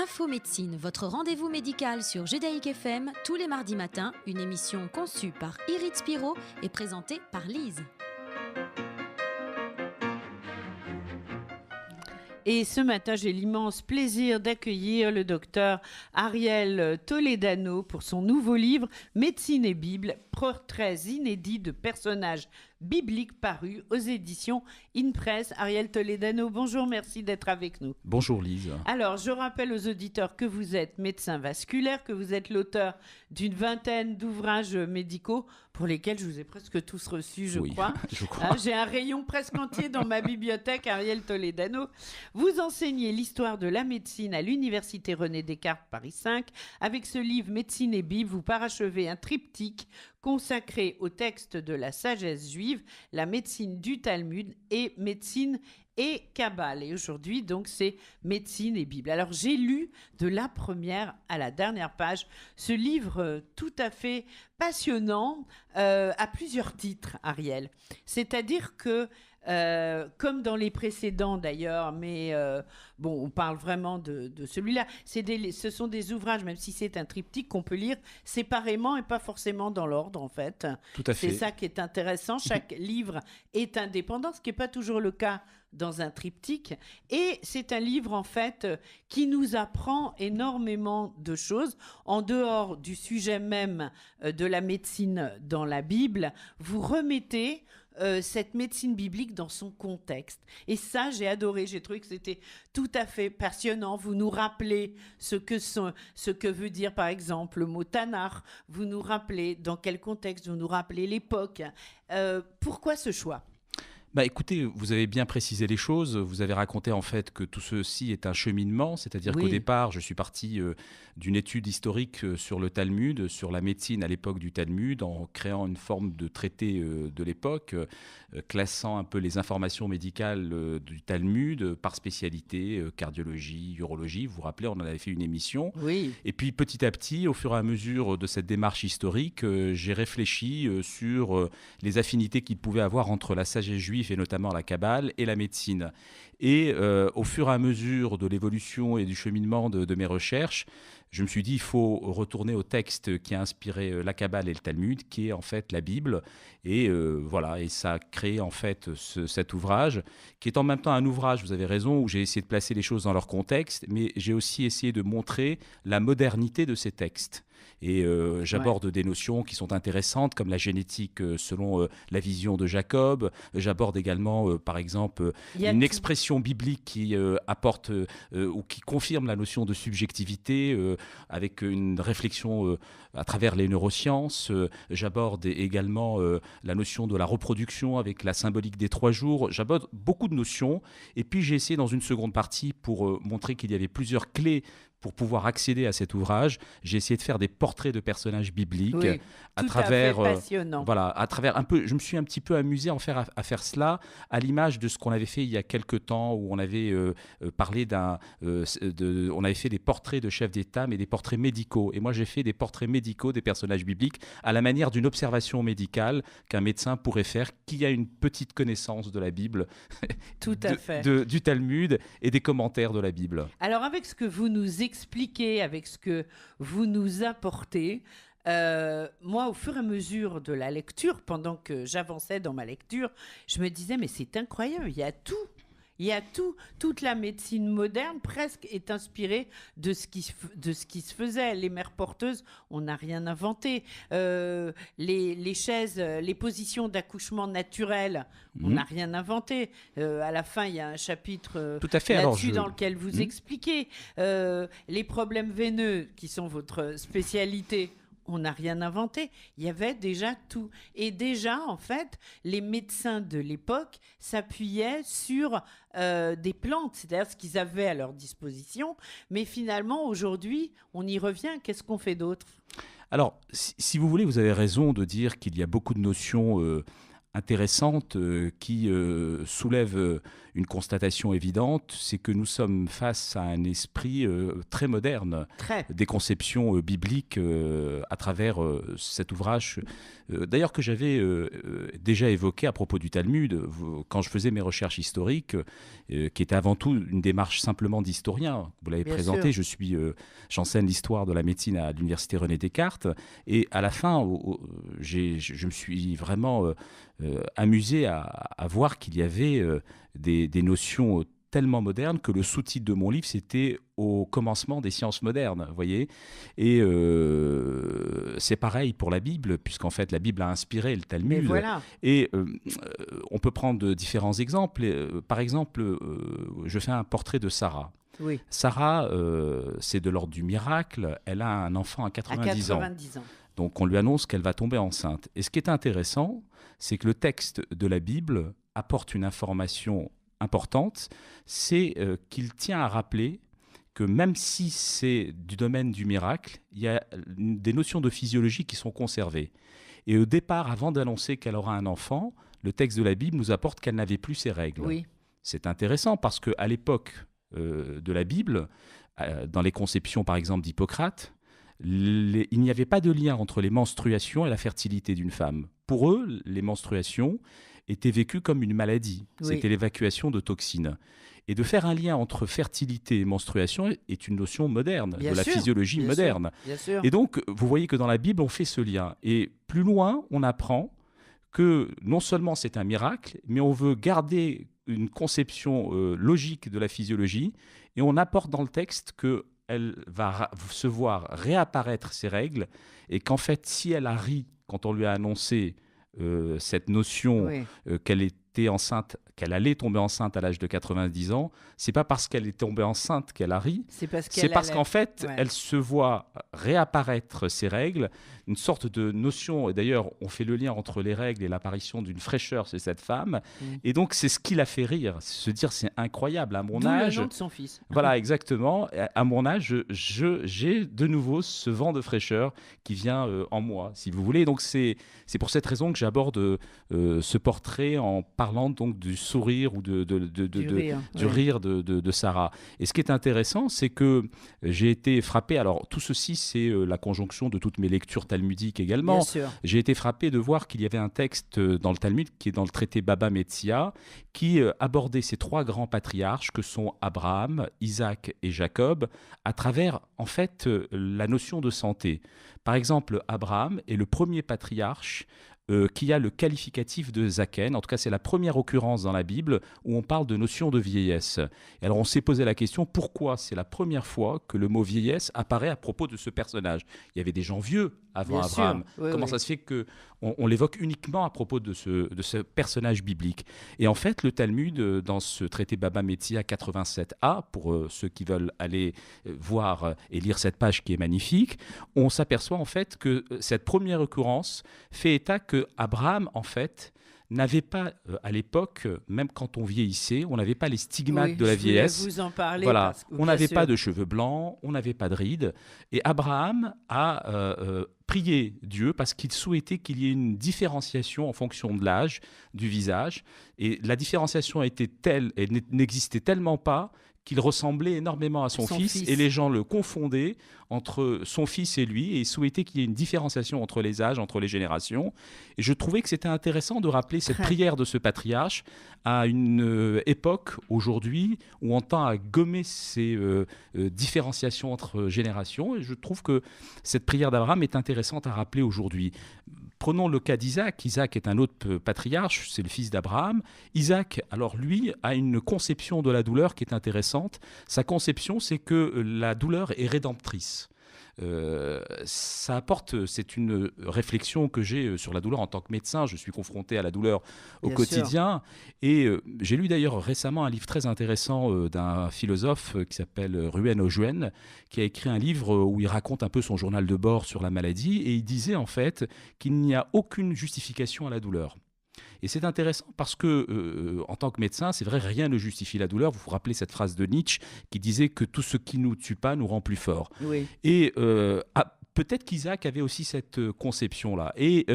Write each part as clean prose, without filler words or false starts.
Info Médecine, votre rendez-vous médical sur Judaïque FM, tous les mardis matins, une émission conçue par Irit Spiro et présentée par Lise. Et ce matin, j'ai l'immense plaisir d'accueillir le docteur Ariel Toledano pour son nouveau livre « Médecine et Bible, portraits inédits de personnages bibliques parus aux éditions InPress ». Ariel Toledano, bonjour, merci d'être avec nous. Bonjour Lise. Alors, je rappelle aux auditeurs que vous êtes médecin vasculaire, que vous êtes l'auteur d'une vingtaine d'ouvrages médicaux pour lesquels je vous ai presque tous reçus, je crois. Je crois. J'ai un rayon presque entier dans ma bibliothèque, Ariel Toledano. Vous enseignez l'histoire de la médecine à l'Université René Descartes Paris 5. Avec ce livre Médecine et Bible, vous parachevez un triptyque consacré au texte de la sagesse juive, la médecine du Talmud et médecine et Kabbale. Et aujourd'hui, donc, c'est médecine et Bible. Alors, j'ai lu de la première à la dernière page ce livre tout à fait passionnant à plusieurs titres, Ariel. C'est-à-dire que comme dans les précédents d'ailleurs, mais bon, on parle vraiment de celui-là. Ce sont des ouvrages, même si c'est un triptyque, qu'on peut lire séparément et pas forcément dans l'ordre, en fait. Tout à fait. C'est ça qui est intéressant. Chaque livre est indépendant, ce qui n'est pas toujours le cas dans un triptyque. Et c'est un livre, en fait, qui nous apprend énormément de choses. En dehors du sujet même de la médecine dans la Bible, vous remettez cette médecine biblique dans son contexte. Et ça, j'ai adoré. J'ai trouvé que c'était tout à fait passionnant. Vous nous rappelez ce que veut dire, par exemple, le mot Tanakh. Vous nous rappelez dans quel contexte, vous nous rappelez l'époque. Pourquoi ce choix ? Écoutez, vous avez bien précisé les choses. Vous avez raconté en fait que tout ceci est un cheminement, c'est-à-dire qu'au départ, je suis parti d'une étude historique sur le Talmud, sur la médecine à l'époque du Talmud, en créant une forme de traité de l'époque, classant un peu les informations médicales du Talmud par spécialité, cardiologie, urologie. Vous vous rappelez, on en avait fait une émission. Oui. Et puis petit à petit, au fur et à mesure de cette démarche historique, j'ai réfléchi sur les affinités qu'il pouvait avoir entre la sagesse juive et notamment la Kabbale et la médecine. Et au fur et à mesure de l'évolution et du cheminement de mes recherches, je me suis dit il faut retourner au texte qui a inspiré la Kabbale et le Talmud, qui est en fait la Bible. Et voilà, et ça a créé en fait cet ouvrage, qui est en même temps un ouvrage, vous avez raison, où j'ai essayé de placer les choses dans leur contexte, mais j'ai aussi essayé de montrer la modernité de ces textes. Et j'aborde des notions qui sont intéressantes, comme la génétique selon la vision de Jacob. J'aborde également, par exemple, une expression biblique qui apporte ou qui confirme la notion de subjectivité avec une réflexion à travers les neurosciences. J'aborde également la notion de la reproduction avec la symbolique des 3 jours. J'aborde beaucoup de notions. Et puis, j'ai essayé dans une seconde partie, pour montrer qu'il y avait plusieurs clés pour pouvoir accéder à cet ouvrage, j'ai essayé de faire des portraits de personnages bibliques à travers voilà, à travers un peu. Je me suis un petit peu amusé à faire cela à l'image de ce qu'on avait fait il y a quelques temps où on avait parlé on avait fait des portraits de chefs d'État, mais des portraits médicaux. Et moi, j'ai fait des portraits médicaux des personnages bibliques à la manière d'une observation médicale qu'un médecin pourrait faire, qui a une petite connaissance de la Bible, tout à fait, du Talmud et des commentaires de la Bible. Alors, avec ce que vous nous expliquez, avec ce que vous nous apportez, moi, au fur et à mesure de la lecture, pendant que j'avançais dans ma lecture, je me disais, mais c'est incroyable, il y a tout. Il y a tout. Toute la médecine moderne presque est inspirée de ce qui se faisait. Les mères porteuses, on n'a rien inventé. Les chaises, les positions d'accouchement naturel, on n'a rien inventé. À la fin, il y a un chapitre tout à fait. là-dessus dans lequel vous expliquez. Les problèmes veineux, qui sont votre spécialité, on n'a rien inventé, il y avait déjà tout. Et déjà, en fait, les médecins de l'époque s'appuyaient sur des plantes, c'est-à-dire ce qu'ils avaient à leur disposition. Mais finalement, aujourd'hui, on y revient. Qu'est-ce qu'on fait d'autre ? Alors, si vous voulez, vous avez raison de dire qu'il y a beaucoup de notions intéressantes qui soulèvent une constatation évidente, c'est que nous sommes face à un esprit très moderne, des conceptions bibliques à travers cet ouvrage, d'ailleurs que j'avais déjà évoqué à propos du Talmud, quand je faisais mes recherches historiques, qui étaient avant tout une démarche simplement d'historien. Vous l'avez présenté, j'enseigne l'histoire de la médecine à l'université René Descartes, et à la fin, je me suis vraiment amusé à voir qu'il y avait des notions tellement moderne que le sous-titre de mon livre, c'était au commencement des sciences modernes, vous voyez. Et c'est pareil pour la Bible, puisqu'en fait, la Bible a inspiré le Talmud. Voilà. Et on peut prendre différents exemples. Par exemple, je fais un portrait de Sarah. Oui. Sarah, c'est de l'ordre du miracle. Elle a un enfant à 90 ans. Donc, on lui annonce qu'elle va tomber enceinte. Et ce qui est intéressant, c'est que le texte de la Bible apporte une information importante, c'est qu'il tient à rappeler que même si c'est du domaine du miracle, il y a des notions de physiologie qui sont conservées. Et au départ, avant d'annoncer qu'elle aura un enfant, le texte de la Bible nous apporte qu'elle n'avait plus ses règles. Oui. C'est intéressant parce qu'à l'époque de la Bible, dans les conceptions par exemple d'Hippocrate, il n'y avait pas de lien entre les menstruations et la fertilité d'une femme. Pour eux, les menstruations était vécu comme une maladie. Oui. C'était l'évacuation de toxines. Et de faire un lien entre fertilité et menstruation est une notion moderne, bien de la sûr, physiologie moderne. Bien sûr. Et donc, vous voyez que dans la Bible, on fait ce lien. Et plus loin, on apprend que non seulement c'est un miracle, mais on veut garder une conception logique de la physiologie, et on apporte dans le texte qu'elle va se voir réapparaître ses règles, et qu'en fait, si elle a ri quand on lui a annoncé cette notion qu'elle était enceinte, qu'elle allait tomber enceinte à l'âge de 90 ans, c'est pas parce qu'elle est tombée enceinte qu'elle a ri, c'est parce qu'en fait, elle se voit réapparaître ses règles, une sorte de notion, et d'ailleurs, on fait le lien entre les règles et l'apparition d'une fraîcheur chez cette femme, et donc c'est ce qui l'a fait rire, se dire c'est incroyable, à mon âge... D'où le nom de son fils. Voilà, exactement, à mon âge, j'ai de nouveau ce vent de fraîcheur qui vient en moi, si vous voulez, donc c'est pour cette raison que j'aborde ce portrait en parlant donc du sourire ou du rire de Sarah. Et ce qui est intéressant, c'est que j'ai été frappé, alors tout ceci c'est la conjonction de toutes mes lectures talmudiques également. J'ai été frappé de voir qu'il y avait un texte dans le Talmud qui est dans le traité Baba Metzia qui abordait ces trois grands patriarches que sont Abraham, Isaac et Jacob à travers en fait la notion de santé. Par exemple, Abraham est le premier patriarche qui a le qualificatif de Zaken. En tout cas, c'est la première occurrence dans la Bible où on parle de notion de vieillesse. Et alors, on s'est posé la question, pourquoi c'est la première fois que le mot vieillesse apparaît à propos de ce personnage? Il y avait des gens vieux avant Abraham. Comment ça se fait qu'on l'évoque uniquement à propos de ce personnage biblique? Et en fait, le Talmud, dans ce traité Baba Metzia 87a, pour ceux qui veulent aller voir et lire cette page qui est magnifique, on s'aperçoit en fait que cette première occurrence fait état que Abraham, en fait, n'avait pas, à l'époque, même quand on vieillissait, on n'avait pas les stigmates de la vieillesse. Vous en parler. Voilà, on n'avait pas de cheveux blancs, on n'avait pas de rides. Et Abraham a prié Dieu parce qu'il souhaitait qu'il y ait une différenciation en fonction de l'âge, du visage. Et la différenciation était telle, et n'existait tellement pas qu'il ressemblait énormément à son fils, et les gens le confondaient entre son fils et lui, et souhaitaient qu'il y ait une différenciation entre les âges, entre les générations. Et je trouvais que c'était intéressant de rappeler cette prière de ce patriarche à une époque, aujourd'hui, où on tend à gommer ces différenciations entre générations, et je trouve que cette prière d'Abraham est intéressante à rappeler aujourd'hui. Prenons le cas d'Isaac. Isaac est un autre patriarche, c'est le fils d'Abraham. Isaac, alors lui, a une conception de la douleur qui est intéressante. Sa conception, c'est que la douleur est rédemptrice. Ça apporte, c'est une réflexion que j'ai sur la douleur en tant que médecin. Je suis confronté à la douleur au quotidien. Et j'ai lu d'ailleurs récemment un livre très intéressant d'un philosophe qui s'appelle Ruben Ojouen, qui a écrit un livre où il raconte un peu son journal de bord sur la maladie. Et il disait en fait qu'il n'y a aucune justification à la douleur. Et c'est intéressant parce que, en tant que médecin, c'est vrai, rien ne justifie la douleur. Vous vous rappelez cette phrase de Nietzsche qui disait que tout ce qui ne nous tue pas nous rend plus forts. Et peut-être qu'Isaac avait aussi cette conception-là. Et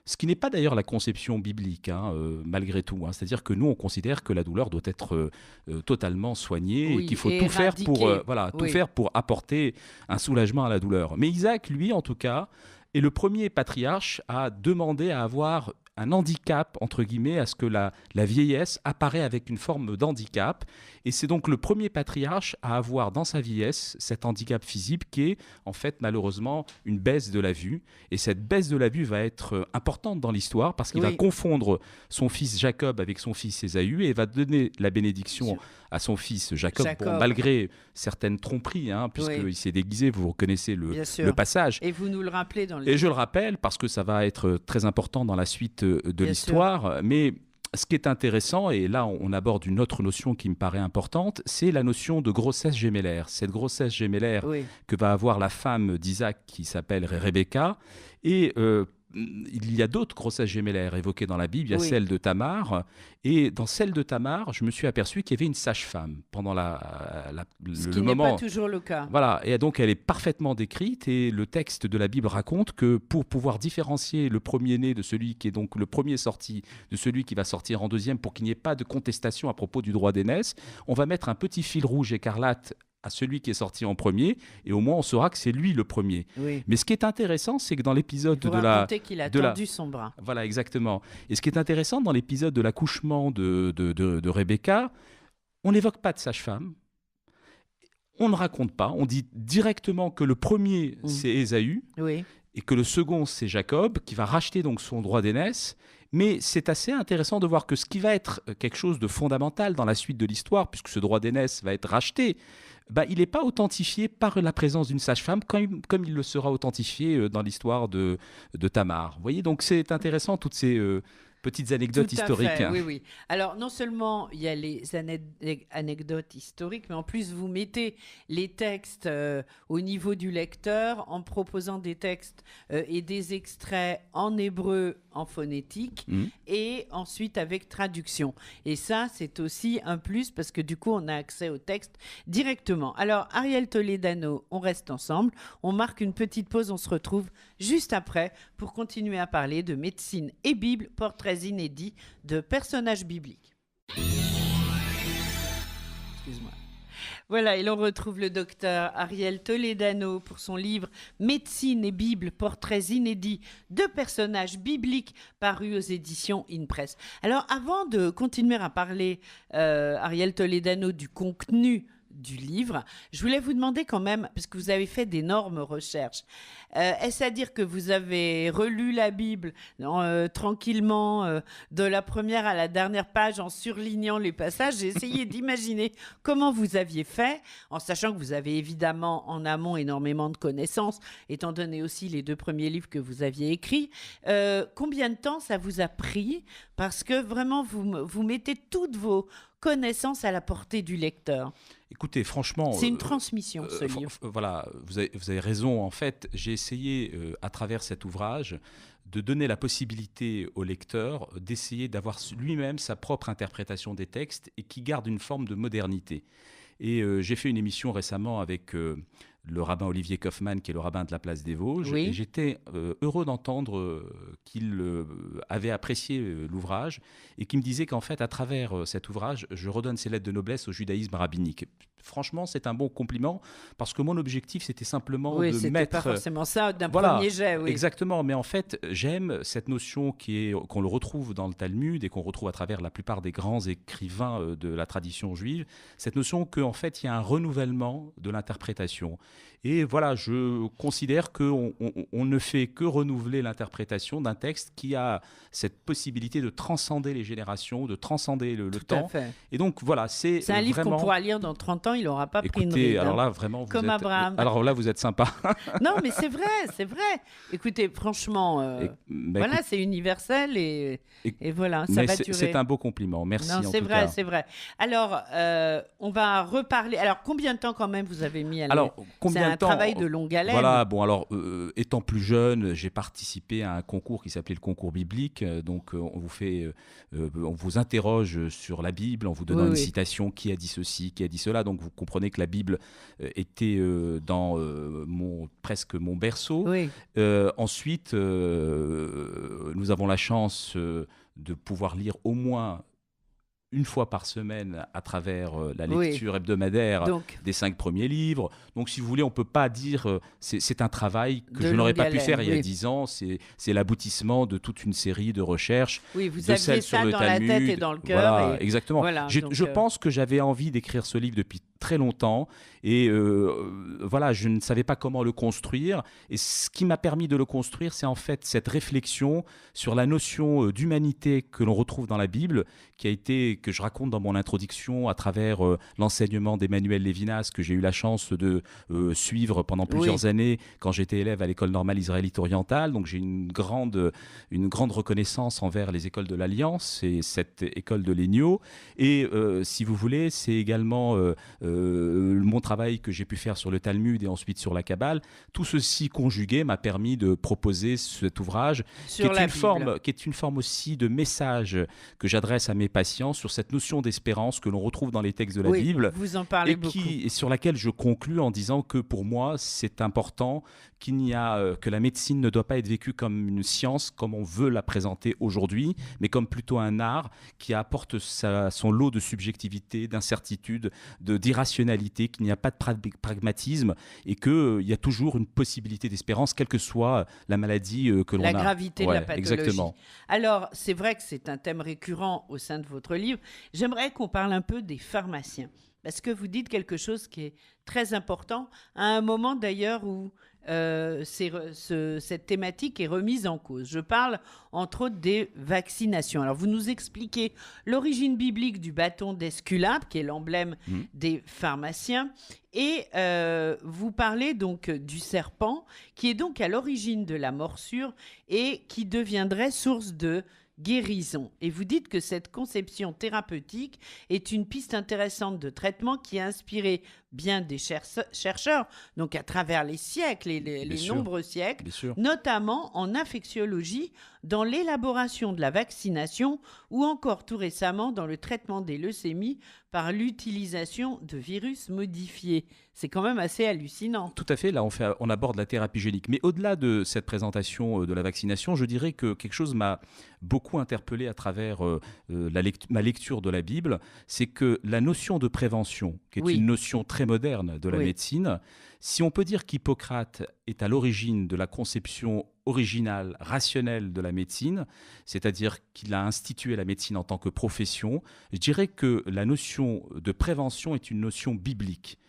Ce qui n'est pas d'ailleurs la conception biblique, malgré tout. C'est-à-dire que nous, on considère que la douleur doit être totalement soignée et qu'il faut tout faire tout faire pour apporter un soulagement à la douleur. Mais Isaac, lui, en tout cas, est le premier patriarche à demander à avoir un handicap, entre guillemets, à ce que la vieillesse apparaît avec une forme d'handicap. Et c'est donc le premier patriarche à avoir dans sa vieillesse cet handicap physique qui est en fait malheureusement une baisse de la vue. Et cette baisse de la vue va être importante dans l'histoire parce qu'il va confondre son fils Jacob avec son fils Ésaü et va donner la bénédiction à son fils Jacob. Bon, malgré certaines tromperies, puisqu'il s'est déguisé, vous reconnaissez le passage. Et vous nous le rappelez dans le Et je le rappelle parce que ça va être très important dans la suite de l'histoire. Mais ce qui est intéressant, et là on aborde une autre notion qui me paraît importante, c'est la notion de grossesse gémellaire. Cette grossesse gémellaire que va avoir la femme d'Isaac qui s'appelle Rebecca. Et il y a d'autres grossesses gémellaires évoquées dans la Bible. Il y a celle de Tamar. Et dans celle de Tamar, je me suis aperçu qu'il y avait une sage-femme pendant ce qui n'est pas toujours le cas. Voilà, et donc elle est parfaitement décrite. Et le texte de la Bible raconte que pour pouvoir différencier le premier-né de celui qui est donc le premier sorti, de celui qui va sortir en deuxième, pour qu'il n'y ait pas de contestation à propos du droit d'aînesse, on va mettre un petit fil rouge écarlate à celui qui est sorti en premier, et au moins on saura que c'est lui le premier. Mais ce qui est intéressant, c'est que dans l'épisode de la... qu'il a tendu son bras. Voilà, exactement. Et ce qui est intéressant dans l'épisode de l'accouchement de Rebecca, on n'évoque pas de sage-femme, on ne raconte pas, on dit directement que le premier, c'est Ésaü, et que le second, c'est Jacob, qui va racheter donc son droit d'aînesse. Mais c'est assez intéressant de voir que ce qui va être quelque chose de fondamental dans la suite de l'histoire, puisque ce droit d'aînesse va être racheté, il n'est pas authentifié par la présence d'une sage-femme comme il le sera authentifié dans l'histoire de Tamar. Vous voyez, donc c'est intéressant toutes ces petites anecdotes historiques. Fait, oui. Alors, non seulement il y a les anecdotes historiques, mais en plus, vous mettez les textes au niveau du lecteur en proposant des textes et des extraits en hébreu, en phonétique, et ensuite avec traduction. Et ça, c'est aussi un plus parce que du coup, on a accès au texte directement. Alors, Ariel Toledano, on reste ensemble. On marque une petite pause. On se retrouve juste après pour continuer à parler de médecine et Bible, portraits inédits de personnages bibliques. Excuse-moi. Voilà, et l'on retrouve le docteur Ariel Toledano pour son livre « Médecine et Bible, portraits inédits de personnages bibliques » paru aux éditions InPress. Alors, avant de continuer à parler, Ariel Toledano, du contenu du livre, je voulais vous demander quand même, parce que vous avez fait d'énormes recherches, est-ce à dire que vous avez relu la Bible tranquillement de la première à la dernière page en surlignant les passages? J'ai essayé d'imaginer comment vous aviez fait, en sachant que vous avez évidemment en amont énormément de connaissances, étant donné aussi les 2 premiers livres que vous aviez écrits. Combien de temps ça vous a pris? Parce que vraiment, vous mettez toutes vos connaissances à la portée du lecteur. Écoutez, franchement... C'est une transmission, ce livre. Voilà, vous avez raison. En fait, j'ai essayé, à travers cet ouvrage, de donner la possibilité au lecteur d'essayer d'avoir lui-même sa propre interprétation des textes et qui garde une forme de modernité. Et j'ai fait une émission récemment avec le rabbin Olivier Kaufmann, qui est le rabbin de la place des Vosges. Et j'étais heureux d'entendre qu'il avait apprécié l'ouvrage et qu'il me disait qu'en fait, à travers cet ouvrage, je redonne ses lettres de noblesse au judaïsme rabbinique. Franchement, c'est un bon compliment parce que mon objectif, c'était simplement de mettre... Oui, c'était pas forcément ça d'un premier jet. Oui. Exactement, mais en fait, j'aime cette notion qu'on le retrouve dans le Talmud et qu'on retrouve à travers la plupart des grands écrivains de la tradition juive, cette notion qu'en fait, il y a un renouvellement de l'interprétation. Et voilà, je considère qu'on ne fait que renouveler l'interprétation d'un texte qui a cette possibilité de transcender les générations, de transcender le temps. Fait. Et donc, voilà, c'est un livre vraiment... qu'on pourra lire dans 30 ans, il n'aura pas pris une ride. Alors hein. là, vraiment, comme Abraham. Alors là, vous êtes sympa. Non, mais c'est vrai. Écoutez, franchement, voilà, c'est universel et voilà, ça va durer. C'est un beau compliment, merci. Non, c'est vrai. Alors, on va reparler. Alors, combien de temps quand même vous avez mis à lire? C'est un travail de longue haleine. Voilà, bon, alors, étant plus jeune, j'ai participé à un concours qui s'appelait le concours biblique. Donc, on vous interroge sur la Bible en vous donnant une citation, qui a dit ceci, qui a dit cela. Donc, vous comprenez que la Bible était dans presque mon berceau. Oui. Ensuite, nous avons la chance de pouvoir lire au moins une fois par semaine à travers la lecture hebdomadaire des 5 premiers livres. Donc, si vous voulez, on ne peut pas dire... c'est un travail que je n'aurais pas pu faire il y a 10 ans. C'est l'aboutissement de toute une série de recherches. Oui, vous de aviez ça dans la tête et dans le cœur. Voilà, exactement. Voilà, je pense que j'avais envie d'écrire ce livre depuis très longtemps. Et voilà, je ne savais pas comment le construire. Et ce qui m'a permis de le construire, c'est en fait cette réflexion sur la notion d'humanité que l'on retrouve dans la Bible, que je raconte dans mon introduction à travers l'enseignement d'Emmanuel Lévinas, que j'ai eu la chance de suivre pendant plusieurs années quand j'étais élève à l'école normale israélite orientale. Donc j'ai une grande reconnaissance envers les écoles de l'Alliance et cette école de l'Egno. Et si vous voulez, c'est également mon travail que j'ai pu faire sur le Talmud et ensuite sur la Kabbale. Tout ceci conjugué m'a permis de proposer cet ouvrage qui est une forme aussi de message que j'adresse à mes patients sur cette notion d'espérance que l'on retrouve dans les textes de la Bible. Vous en parlez beaucoup. Et sur laquelle je conclus en disant que pour moi, c'est important que la médecine ne doit pas être vécue comme une science, comme on veut la présenter aujourd'hui, mais comme plutôt un art qui apporte son lot de subjectivité, d'incertitude, d'irrationalité, qu'il n'y a pas de pragmatisme et qu'il y a toujours une possibilité d'espérance, quelle que soit la maladie que l'on a. La gravité de la pathologie. Exactement. Alors, c'est vrai que c'est un thème récurrent au sein de votre livre. J'aimerais qu'on parle un peu des pharmaciens, parce que vous dites quelque chose qui est très important, à un moment d'ailleurs où cette thématique est remise en cause. Je parle entre autres des vaccinations. Alors vous nous expliquez l'origine biblique du bâton d'Esculape, qui est l'emblème des pharmaciens, et vous parlez donc du serpent, qui est donc à l'origine de la morsure et qui deviendrait source de guérison. Et vous dites que cette conception thérapeutique est une piste intéressante de traitement qui a inspiré bien des chercheurs, donc à travers les siècles et les nombreux siècles, notamment en infectiologie, dans l'élaboration de la vaccination ou encore tout récemment dans le traitement des leucémies par l'utilisation de virus modifiés. C'est quand même assez hallucinant. Tout à fait, là on aborde la thérapie génique. Mais au-delà de cette présentation de la vaccination, je dirais que quelque chose m'a beaucoup interpellé à travers ma lecture de la Bible, c'est que la notion de prévention, qui est une notion très moderne de la médecine, si on peut dire qu'Hippocrate est à l'origine de la conception originale, rationnelle de la médecine, c'est-à-dire qu'il a institué la médecine en tant que profession, je dirais que la notion de prévention est une notion biblique.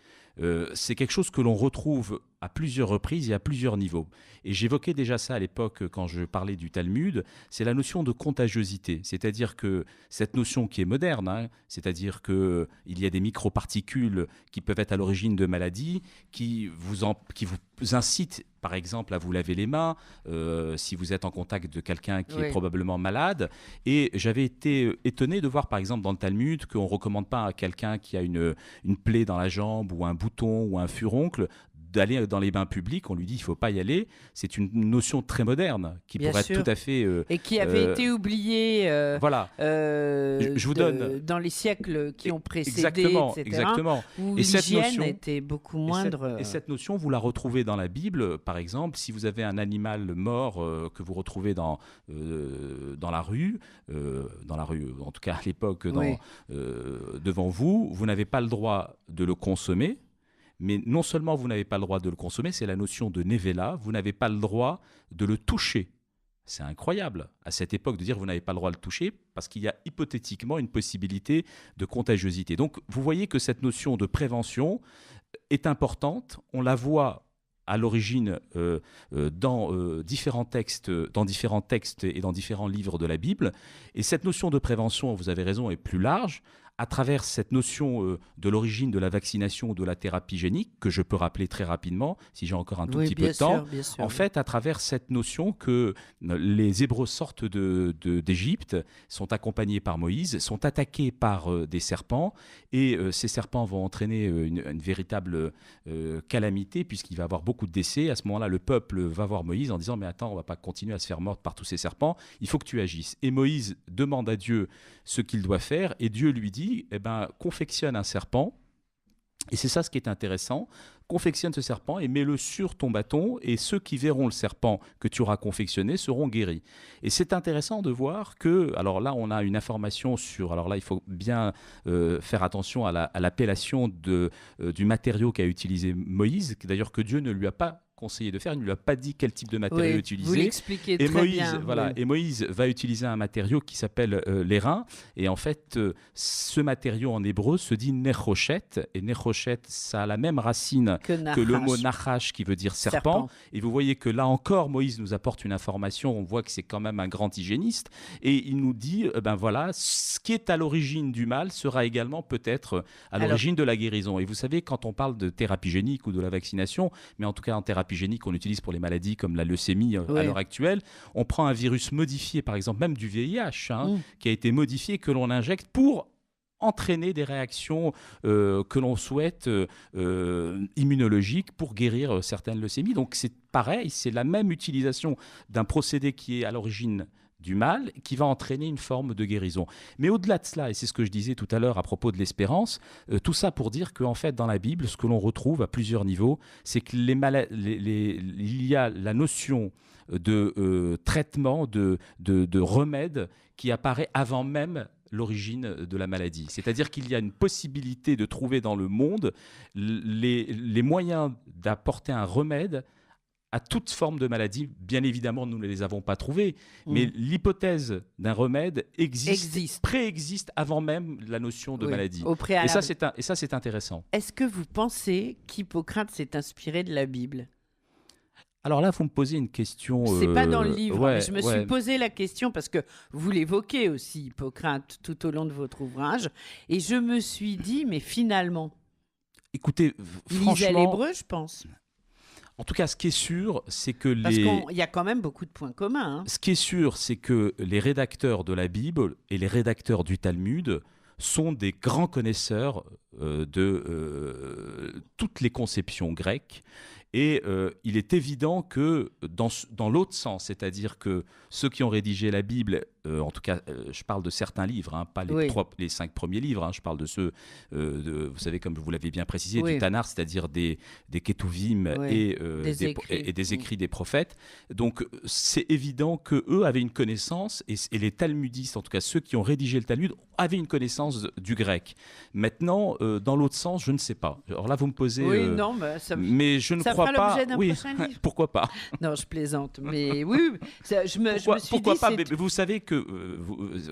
C'est quelque chose que l'on retrouve à plusieurs reprises et à plusieurs niveaux. Et j'évoquais déjà ça à l'époque quand je parlais du Talmud, c'est la notion de contagiosité. C'est-à-dire que cette notion qui est moderne, c'est-à-dire qu'il y a des microparticules qui peuvent être à l'origine de maladies, qui vous incitent par exemple à vous laver les mains si vous êtes en contact de quelqu'un qui est probablement malade. Et j'avais été étonné de voir par exemple dans le Talmud qu'on ne recommande pas à quelqu'un qui a une plaie dans la jambe ou un bouton ou un furoncle d'aller dans les bains publics, on lui dit il ne faut pas y aller. C'est une notion très moderne qui pourrait être tout à fait... et qui avait été oubliée je vous donne... dans les siècles qui ont précédé, exactement. Où l'hygiène était beaucoup moindre. Et cette notion, vous la retrouvez dans la Bible, par exemple, si vous avez un animal mort que vous retrouvez dans la rue, en tout cas à l'époque, devant vous, vous n'avez pas le droit de le consommer. Mais non seulement vous n'avez pas le droit de le consommer, c'est la notion de nevela, vous n'avez pas le droit de le toucher. C'est incroyable à cette époque de dire que vous n'avez pas le droit de le toucher parce qu'il y a hypothétiquement une possibilité de contagiosité. Donc vous voyez que cette notion de prévention est importante, on la voit à l'origine dans différents textes et dans différents livres de la Bible. Et cette notion de prévention, vous avez raison, est plus large. À travers cette notion de l'origine de la vaccination ou de la thérapie génique, que je peux rappeler très rapidement, si j'ai encore un tout petit peu de temps, en fait, à travers cette notion que les Hébreux sortent d'Égypte, sont accompagnés par Moïse, sont attaqués par des serpents, et ces serpents vont entraîner une véritable calamité, puisqu'il va y avoir beaucoup de décès. À ce moment-là, le peuple va voir Moïse en disant « Mais attends, on ne va pas continuer à se faire mordre par tous ces serpents, il faut que tu agisses. » Et Moïse demande à Dieu ce qu'il doit faire, et Dieu lui dit confectionne un serpent Et c'est ça ce qui est intéressant. Confectionne ce serpent et mets-le sur ton bâton, et ceux qui verront le serpent que tu auras confectionné seront guéris. Et c'est intéressant de voir que, alors là, on a une information sur, alors là, il faut bien faire attention à l'appellation du matériau qu'a utilisé Moïse, d'ailleurs que Dieu ne lui a pas conseillé de faire, il ne lui a pas dit quel type de matériau utiliser. Vous l'expliquez et très Moïse, bien. Voilà, et Moïse va utiliser un matériau qui s'appelle l'airain, et en fait, ce matériau en hébreu se dit nechoshet, et nechoshet, ça a la même racine que le mot nachash qui veut dire serpent. Et vous voyez que là encore, Moïse nous apporte une information, on voit que c'est quand même un grand hygiéniste, et il nous dit, ben voilà, ce qui est à l'origine du mal sera également peut-être à l'origine de la guérison. Et vous savez, quand on parle de thérapie génique ou de la vaccination, mais en tout cas en thérapie génique qu'on utilise pour les maladies comme la leucémie à l'heure actuelle, on prend un virus modifié, par exemple même du VIH, qui a été modifié, que l'on injecte pour entraîner des réactions que l'on souhaite immunologiques pour guérir certaines leucémies. Donc c'est pareil, c'est la même utilisation d'un procédé qui est à l'origine du mal, qui va entraîner une forme de guérison. Mais au-delà de cela, et c'est ce que je disais tout à l'heure à propos de l'espérance, tout ça pour dire qu'en fait, dans la Bible, ce que l'on retrouve à plusieurs niveaux, c'est que il y a la notion de traitement, de remède qui apparaît avant même l'origine de la maladie. C'est-à-dire qu'il y a une possibilité de trouver dans le monde les moyens d'apporter un remède à toute forme de maladie. Bien évidemment, nous ne les avons pas trouvés, mais l'hypothèse d'un remède préexiste avant même la notion de maladie. Au préalable. Et ça, c'est intéressant. Est-ce que vous pensez qu'Hippocrate s'est inspiré de la Bible ? Alors là, vous me posez une question... C'est pas dans le livre, mais je me suis posé la question parce que vous l'évoquez aussi, Hippocrate, tout au long de votre ouvrage, et je me suis dit, mais finalement... Écoutez, franchement... Il lisait l'hébreu, je pense. En tout cas, ce qui est sûr, c'est que Parce qu'il y a quand même beaucoup de points communs. Ce qui est sûr, c'est que les rédacteurs de la Bible et les rédacteurs du Talmud sont des grands connaisseurs de toutes les conceptions grecques. Et il est évident que dans l'autre sens, c'est-à-dire que ceux qui ont rédigé la Bible, en tout cas, je parle de certains livres, pas les 5 premiers livres, je parle de ceux, vous savez, comme vous l'avez bien précisé, du Tanar, c'est-à-dire des Ketuvim et des écrits des prophètes. Donc, c'est évident qu'eux avaient une connaissance, et les talmudistes, en tout cas ceux qui ont rédigé le Talmud, avaient une connaissance du grec. Maintenant, dans l'autre sens, je ne sais pas. Alors là, vous me posez... mais je ne crois pas... l'objet d'un prochain livre. Pourquoi pas? Non, je plaisante. Mais oui, je me suis pourquoi dit... pas? Mais vous savez que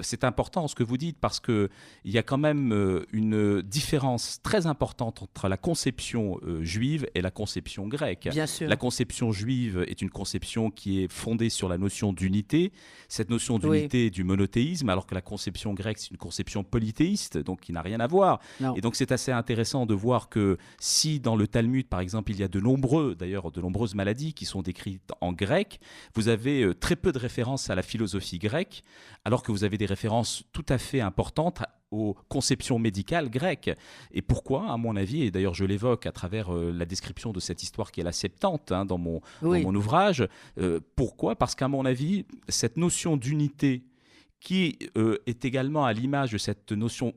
c'est important ce que vous dites, parce qu'il y a quand même une différence très importante entre la conception juive et la conception grecque. Bien sûr. La conception juive est une conception qui est fondée sur la notion d'unité. Cette notion d'unité est du monothéisme, alors que la conception grecque, c'est une conception polythéiste, donc qui n'a rien à voir. Non. Et donc c'est assez intéressant de voir que si dans le Talmud, par exemple, il y a de nombreuses maladies qui sont décrites en grec, vous avez très peu de références à la philosophie grecque, alors que vous avez des références tout à fait importantes aux conceptions médicales grecques. Et pourquoi, à mon avis, et d'ailleurs je l'évoque à travers la description de cette histoire qui est la Septante dans mon ouvrage, pourquoi? Parce qu'à mon avis, cette notion d'unité qui est également à l'image de cette notion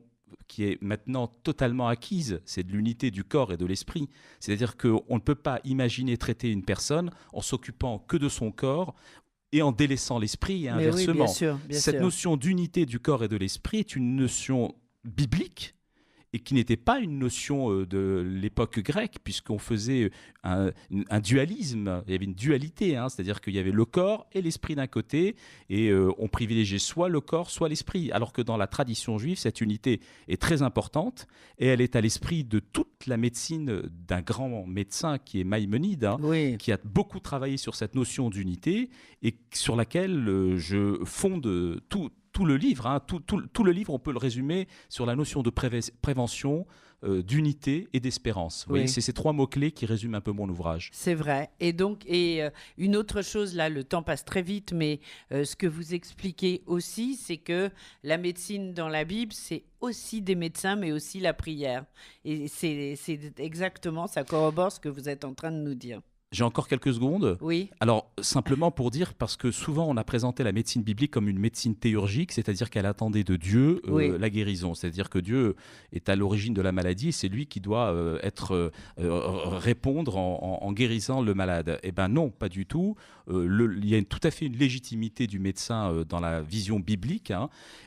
qui est maintenant totalement acquise, c'est de l'unité du corps et de l'esprit. C'est-à-dire qu'on ne peut pas imaginer traiter une personne en s'occupant que de son corps et en délaissant l'esprit et inversement. Oui, bien sûr. Notion d'unité du corps et de l'esprit est une notion biblique et qui n'était pas une notion de l'époque grecque, puisqu'on faisait un dualisme, il y avait une dualité, c'est-à-dire qu'il y avait le corps et l'esprit d'un côté, et on privilégiait soit le corps, soit l'esprit, alors que dans la tradition juive, cette unité est très importante, et elle est à l'esprit de toute la médecine d'un grand médecin qui est Maïmonide, qui a beaucoup travaillé sur cette notion d'unité, et sur laquelle je fonde tout le livre, tout le livre, on peut le résumer sur la notion de prévention, d'unité et d'espérance. Vous voyez, c'est ces 3 mots-clés qui résument un peu mon ouvrage. C'est vrai. Et donc, une autre chose, là, le temps passe très vite, mais ce que vous expliquez aussi, c'est que la médecine dans la Bible, c'est aussi des médecins, mais aussi la prière. Et c'est exactement, ça corrobore ce que vous êtes en train de nous dire. J'ai encore quelques secondes. Oui. Alors, simplement pour dire, parce que souvent on a présenté la médecine biblique comme une médecine théurgique, c'est-à-dire qu'elle attendait de Dieu la guérison. C'est-à-dire que Dieu est à l'origine de la maladie et c'est lui qui doit répondre en guérissant le malade. Eh bien non, pas du tout. Il y a tout à fait une légitimité du médecin dans la vision biblique.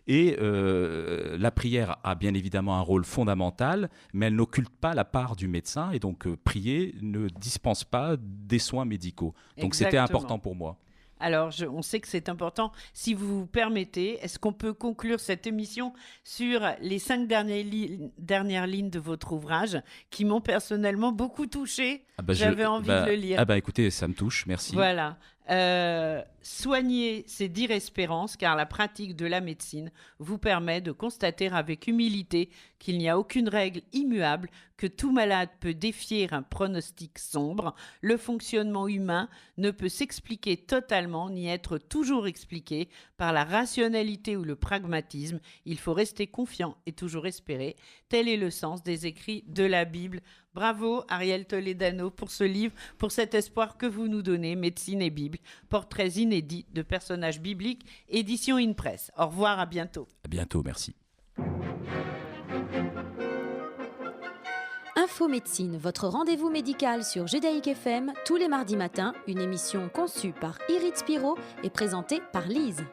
Et la prière a bien évidemment un rôle fondamental, mais elle n'occulte pas la part du médecin. Et donc, prier ne dispense pas des soins médicaux. Donc, c'était important pour moi. Alors, on sait que c'est important. Si vous permettez, est-ce qu'on peut conclure cette émission sur les 5 dernières lignes de votre ouvrage qui m'ont personnellement beaucoup touchée. J'avais envie de le lire. Écoutez, ça me touche, merci. Voilà. Soigner, c'est dire espérance, car la pratique de la médecine vous permet de constater avec humilité qu'il n'y a aucune règle immuable, que tout malade peut défier un pronostic sombre. Le fonctionnement humain ne peut s'expliquer totalement ni être toujours expliqué par la rationalité ou le pragmatisme. Il faut rester confiant et toujours espérer. Tel est le sens des écrits de la Bible. Bravo Ariel Toledano pour ce livre, pour cet espoir que vous nous donnez, Médecine et Bible, portraits inédits de personnages bibliques, édition InPress. Au revoir, à bientôt. À bientôt, merci. Info Médecine, votre rendez-vous médical sur Judaïque FM, tous les mardis matins, une émission conçue par Irit Spiro et présentée par Lise.